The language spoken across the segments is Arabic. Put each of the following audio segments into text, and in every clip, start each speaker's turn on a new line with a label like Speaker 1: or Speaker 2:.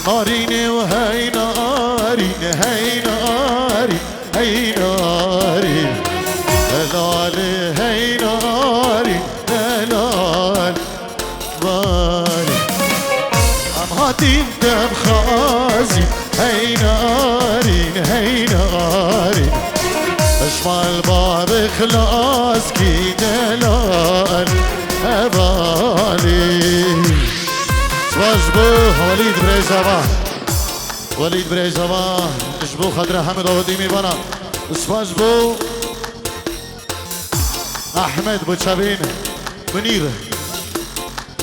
Speaker 1: نارين وهي نارين هي نارين هي نارين هلال هي نارين هلال باري عم هاتين دم خازي هي نارين هي نارين اشمع الباب خلاص كي دلال هبالي واجبو وليد بريزابا وليد بريزابا اجبو خدره حمد آبادی میبانم اسواجبو احمد بوچبین منیر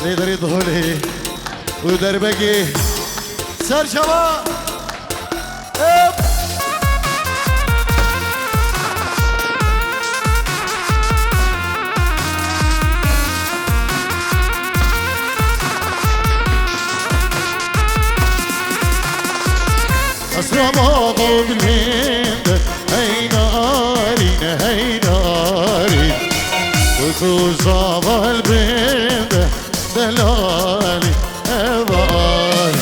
Speaker 1: لیدری دولی و دربگی سرشبا أسرما بالهند هي نارين هي نارين وكوزا بالبند دلالي هبالي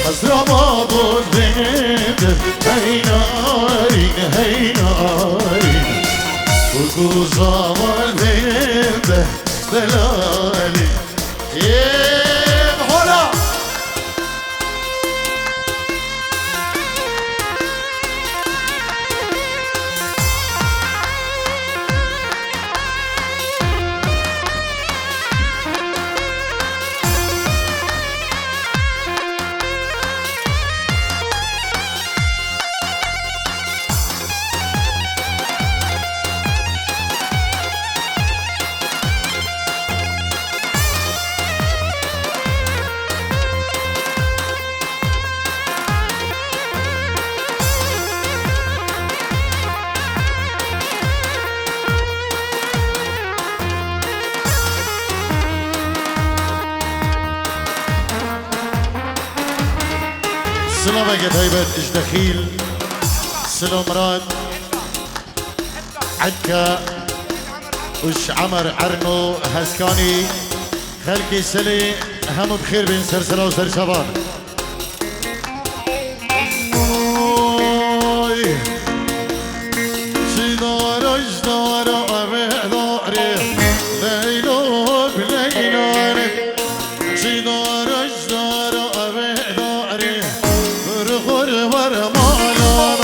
Speaker 1: أسرما بالهند هي نارين هي نارين وكوزا بالبند دلالي سلام اگه طيبت اجدخيل سلام مراد عكا وش عمر عرنو هسكاني خلقي سلي هم بخير بين سرسلة وسر شبان شدار اجدار ابداري ليلو بليلاري شدار اجدار ابداري غر ورمالا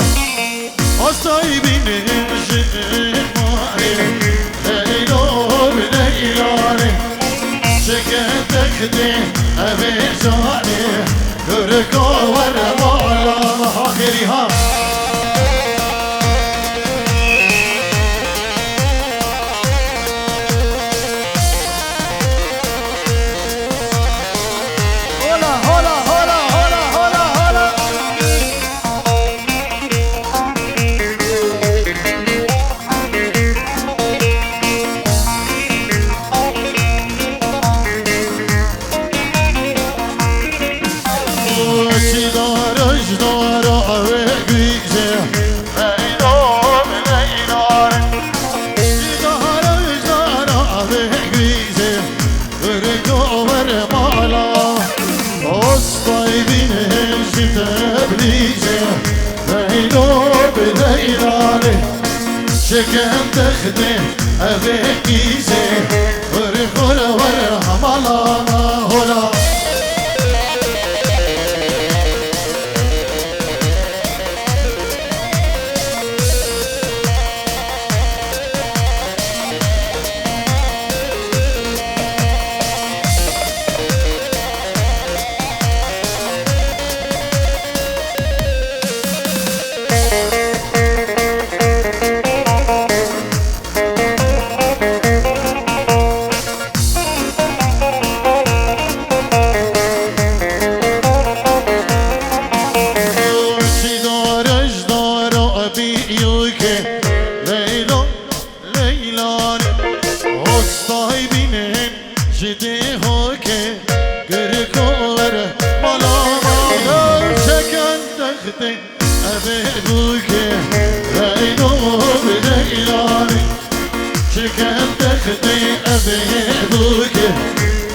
Speaker 1: أصايبين جماري ليلو بليلاري شكتك دي أبي جاني غرقو ورمالا آخري ها شكم تخدي أبيك يزي ورخور ورحم الله هلا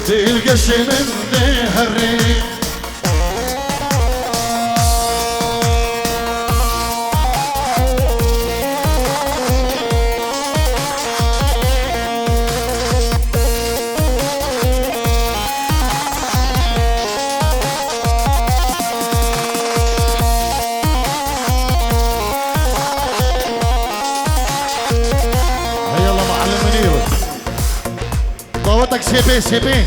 Speaker 1: تلقى من هري سيبي سيبي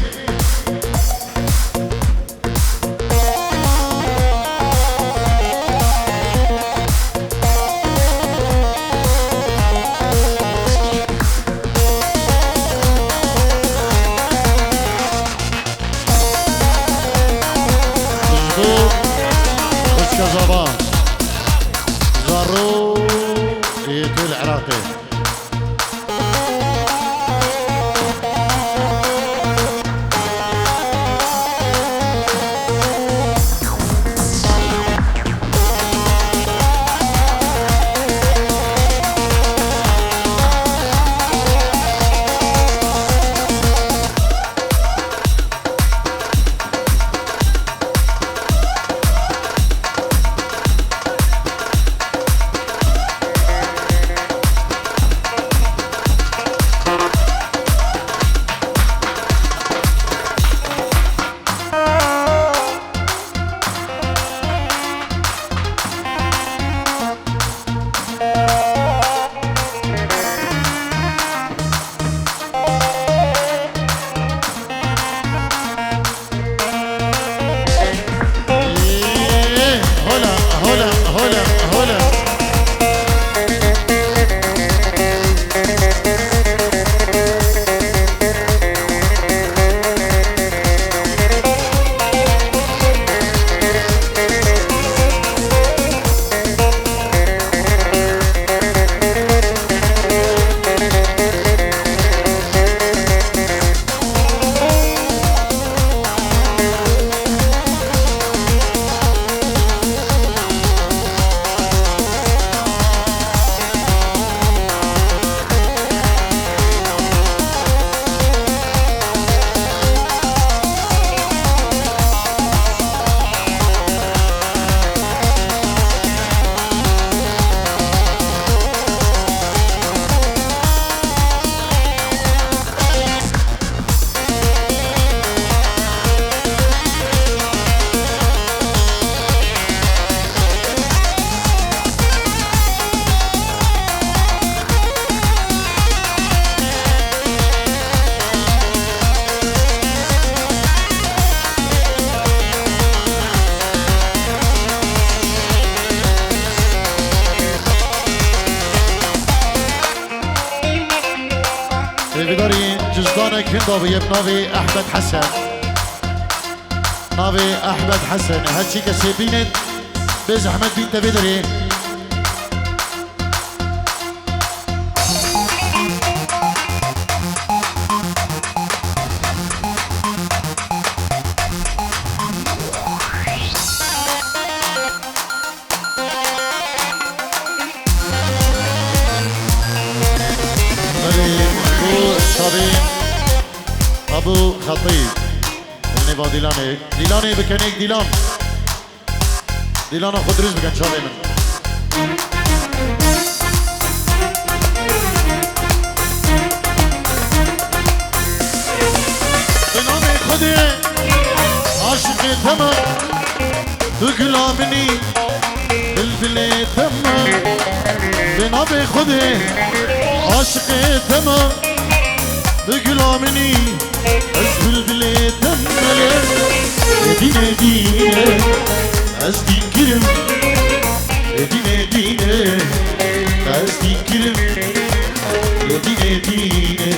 Speaker 1: زبان زارو يتو العراقي بداري جزدانك هندا بيب ناوي أحمد حسن ناوي أحمد حسن هاتشي كسيبينت بيز أحمد بنت بدري أبو خطيب النبا ديلاني ديلاني بكنيك ديلان ديلان خد رزق بكن شابي من بنامي خدي عاشقي تمام تقلامني بالبلي تمام بنامي خدي عاشقي تمام تقلامني از بلبل تمله دینه دینه از دین کرم دینه دینه از دین کرم دینه دینه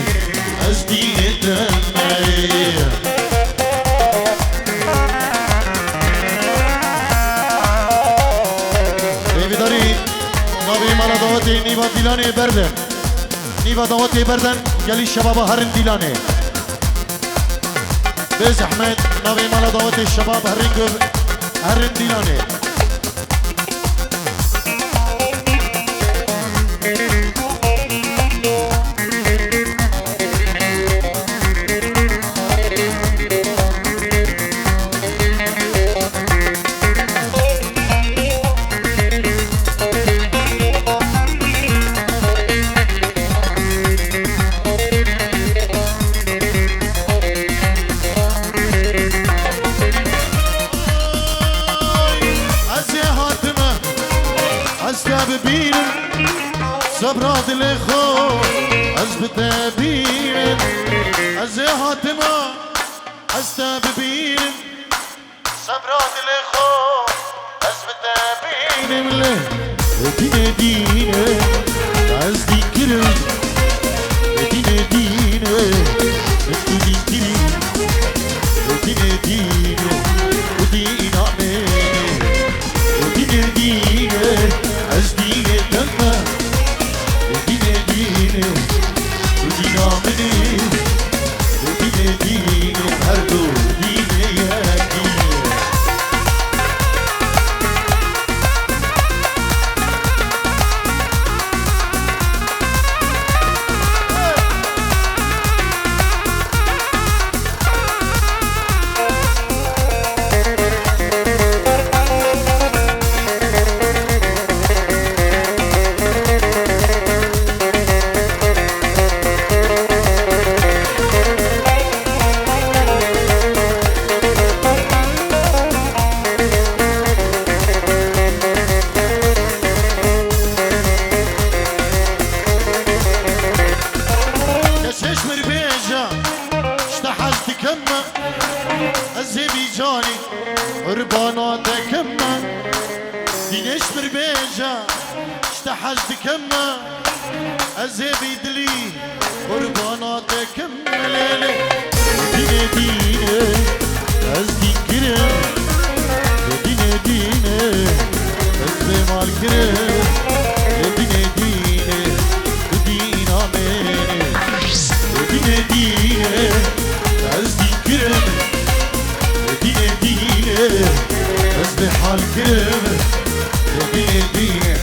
Speaker 1: از دین تمله دیویداری ناوی مالا دواتی نیوا دیلانه بردن نیوا دواتی بردن گلی شبابا هرن دیلانه بيز احمد ناوي مالا دعوت الشباب هرن ديلاني صبر دل خو از بتبین از حاتما از تببین صبر دل خو از بتبین له دین دینه از دیگرم دین دینه تو دیگری دین دینه و دین آمه دین دینه از دیگه دمه دین دینه و دین آمه دین دینه هر دو دینه یکی اشتحجت كما أزيبي دلي قربانات كما ليلي ديني ديني أزدي كرم ديني ديني أزبي مال كرم ديني ديني ودين آميني ديني ديني أزدي كرم ديني ديني أزبي حال كرم ديني ديني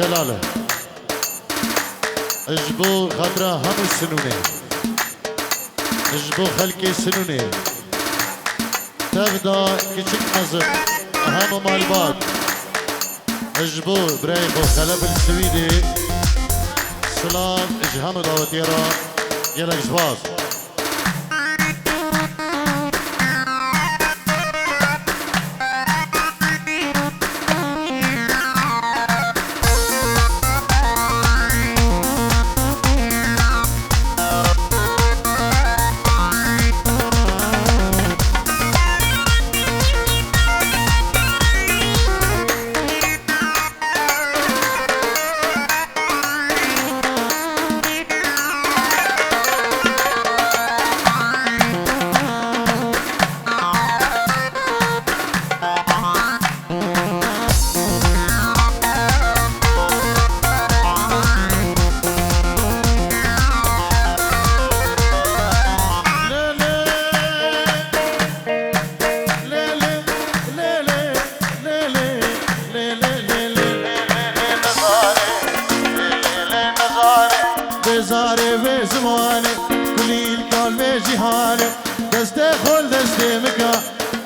Speaker 1: جلاله اجبو خضرا هم السنونه اجبو خلقي سنونه تغدا كچك مزق هم مالبات اجبو بريبو خلب السويدي سلام اجهم داوتيرا يلك جواز زاره و زمانه کلیل کال و جهانه دست خول دست مکا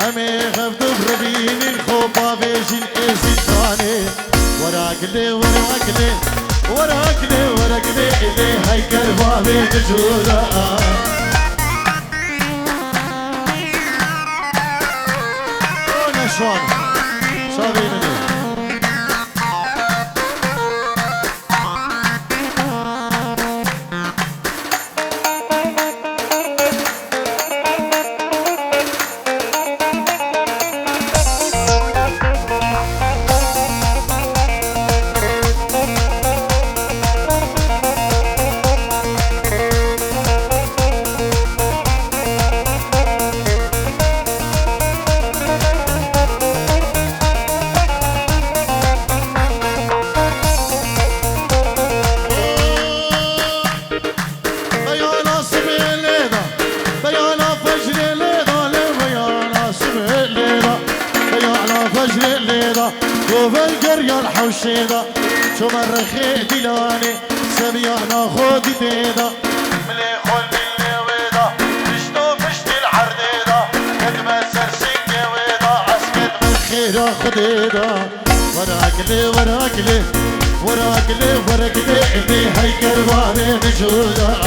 Speaker 1: امی خفتو بربین خوبا بیشین ایزی خانه وراکله وراکله وراکله وراکله ایلی های کربابه نجورا او نشوان شابینه وفنقر يا الحوشيدة شو مرخي دلاني سبيانا خودي تيدا ملي خول باللي ويدا بشتو بشتي العرديدة كدما سرسيكي ويدا عسكت من خيرا خديدا وراكلي وراكلي وراكلي وراكلي إني هاي كرباني مجهودة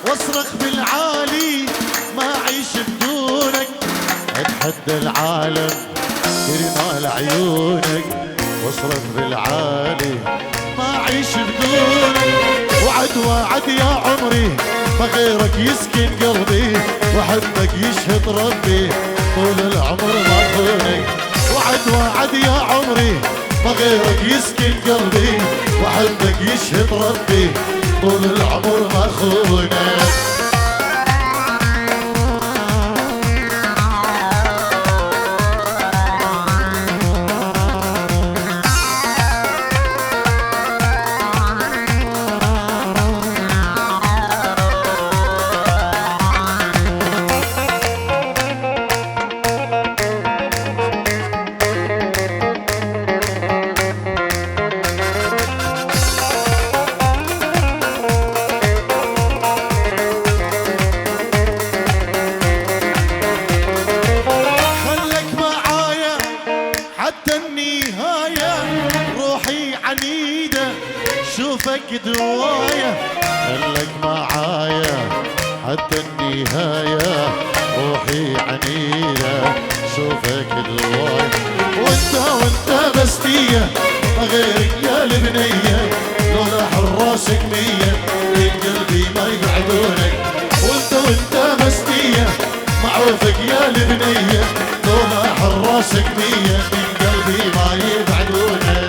Speaker 1: واصرخ بالعالي ما عيش بدونك اتحدى العالم كرمال عيونك واصرخ بالعالي ما عيش بدونك وعد وعد يا عمري ما غيرك يسكن قلبي وحبك يشهد ربي طول العمر ما خونك وعد وعد يا عمري ما غيرك يسكن قلبي وحبك يشهد ربي طول العمر ما خونك شوفك دوايا خلك معايا حتى النهاية روحي عنيدة شوفك دوايا وانت بستية ما غيرك يا البنية لولا حراسك مية من قلبي ما يبعدونك وانت بستية معروفك يا البنية لولا حراسك مية من قلبي ما يبعدونك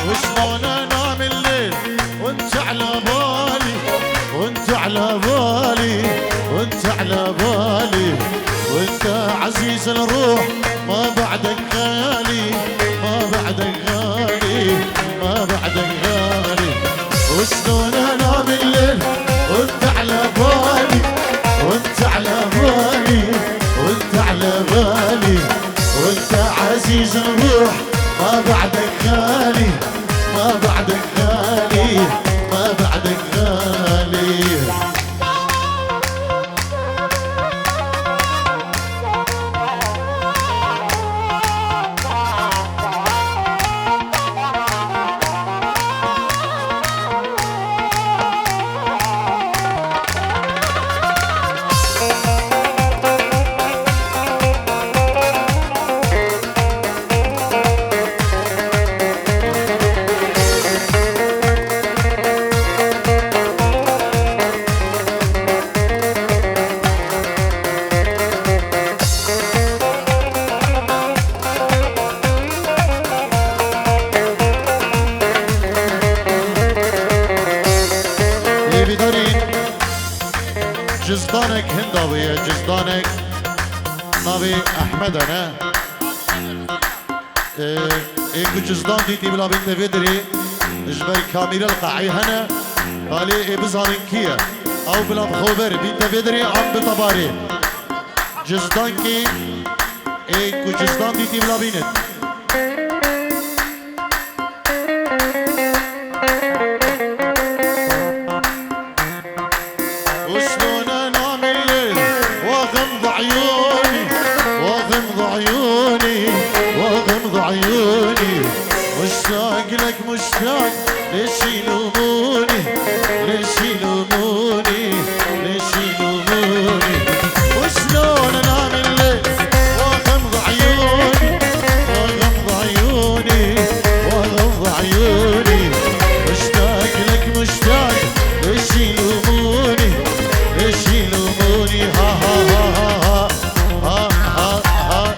Speaker 1: وشلون انام الليل وانت على بالي وانت على بالي وانت على بالي وانت عزيز الروح ما بعدك غالي ما بعدك غالي ما بعدك غالي وشلون انام الليل وانت على بالي وانت على بالي وانت على بالي وانت عزيز الروح ما بعدك غالي ما بعدك غالي ما بعدك غالي جزدانك هنداوية جزدانك ناوي أحمد أنا إيكو جزدان ديتي بلا بنت فيدري جبر كاميرا القاعي هنا بالي بزارين كيا أو بلا بخوبر بنت فيدري عم بطباري جزدان كي ای کوچستان دیدی بلا بینت وشلون انام الليل واغمض عيوني واغمض عيوني واغمض عيوني مشتاق لك مشتاق ليش يلوموني ليش يلوموني ليش يلوموني وشلون انام الليل واغمض عيوني واغمض عيوني واغمض عيوني مشتاق لك مشتاق ليش يلوموني ليش يلوموني ها ها ها ها ها ها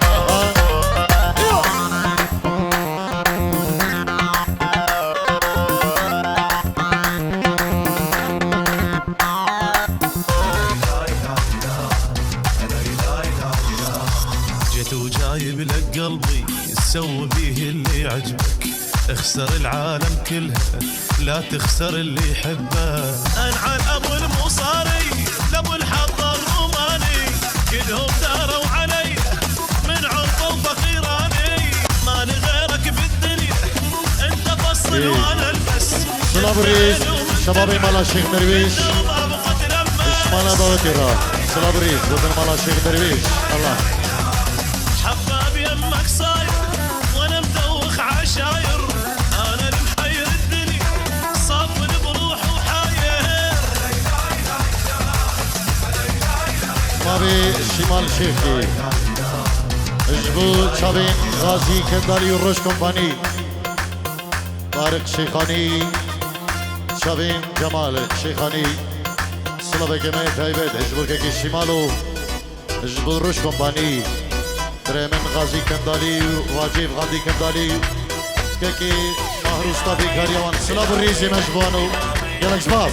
Speaker 2: جيت وجايب لك قلبي سوي بيه اللي يعجبك اخسر العالم كلها لا تخسر اللي يحبه انعن ابو المصاري لابو الحظ الروماني كلهم داروا علي من عرفه وفقيراني ماني غيرك في الدنيا انت فصل وانا البس
Speaker 1: سلام الرئيس شبابي مالا شيخ درويش اشمانا بوتيرا سلام الرئيس بدن مالا شيخ درويش الله
Speaker 2: حباب يمك صاير وانا مدوخ عشاير انا المحير الدنيا صافن بروح وحاير
Speaker 1: مابي شمال شيخي اجبو شابين غازي كندالي وروش كومباني طارق شيخاني شابين جمال شيخاني صلابة جماعة هايبت اجبو كيكي شمالو اجبو روش كومباني بريمن غازي كندالي واجيب غادي كندالي كيكي ماهر استاذي كاريوان سلاب الريزي مجبوانو يلك سباس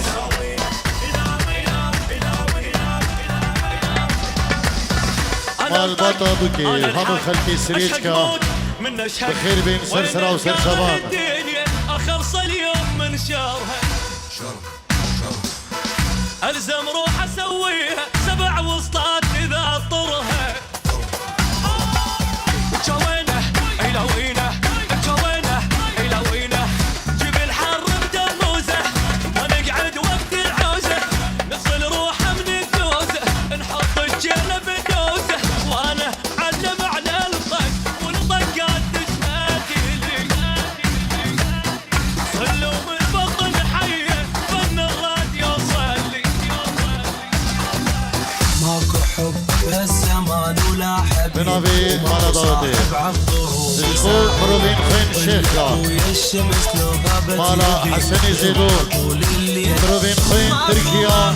Speaker 1: مال باتا بكي هم خلكي سريجكا بخير بين سرسرة وسر شبان
Speaker 2: اخلص اليوم من شهرها الزم روح اسويها 7 وسطات اذا اضطرها جوينه الى وينه جوينه الى وينه جيب الحر بدموزه ونقعد وقت العوزه نفصل روحه من الدوزه نحط الجيله بالدوزه وانا علم على الطق والطقات تجماتي لي صلوا من بطن حيه فن الراديو صلي
Speaker 3: ماكو حب بهالزمان ولا حبيب
Speaker 1: بنابي مالا ضغطي زلخو مروبين خين شيخا مالا حسني زيدون مروبين خين تركيا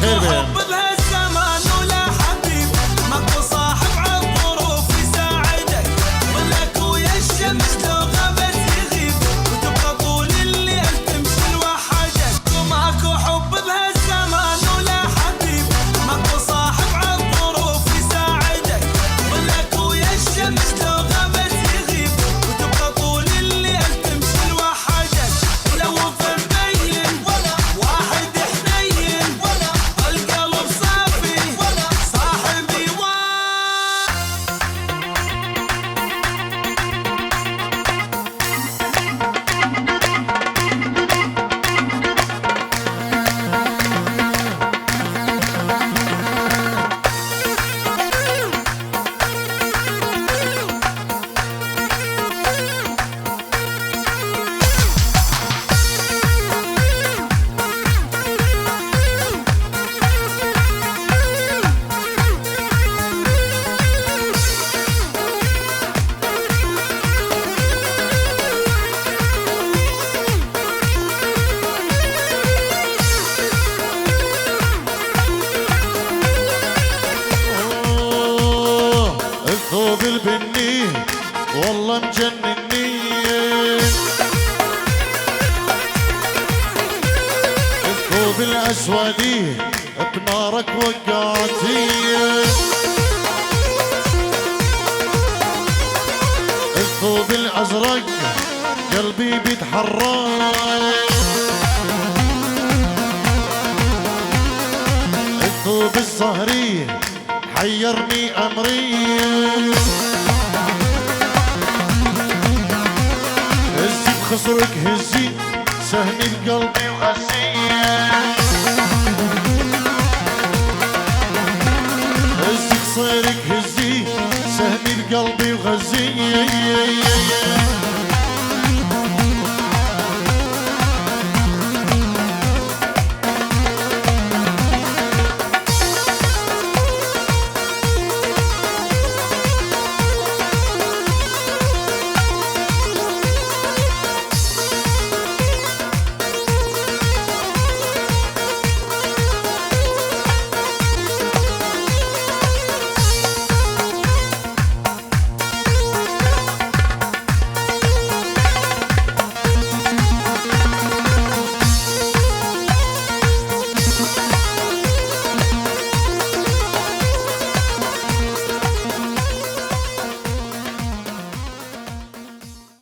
Speaker 1: خير بين
Speaker 3: بهالزمان ولا حبيب ماكو صاحب عالظروف يساعدك ظلك ويا الشمس لو غابت يغيب وتبقى طول الليل تمشي لوحدك وماكو حب بهالزمان ولا حبيب ماكو صاحب عالظروف يساعدك ظلك ويا الشمس لو غابت يغيب وتبقى طول الليل تمشي لوحدك ولو في مبين واحد حنين القلب صافي صاحبي
Speaker 1: الثوب البني والله مجنني الثوب الاسودي بنارك وقعتي الثوب الازرق قلبي بيتحرك الثوب الزهري حيرني أمري هزي بخصرك هزي سهمي بقلبي وغزي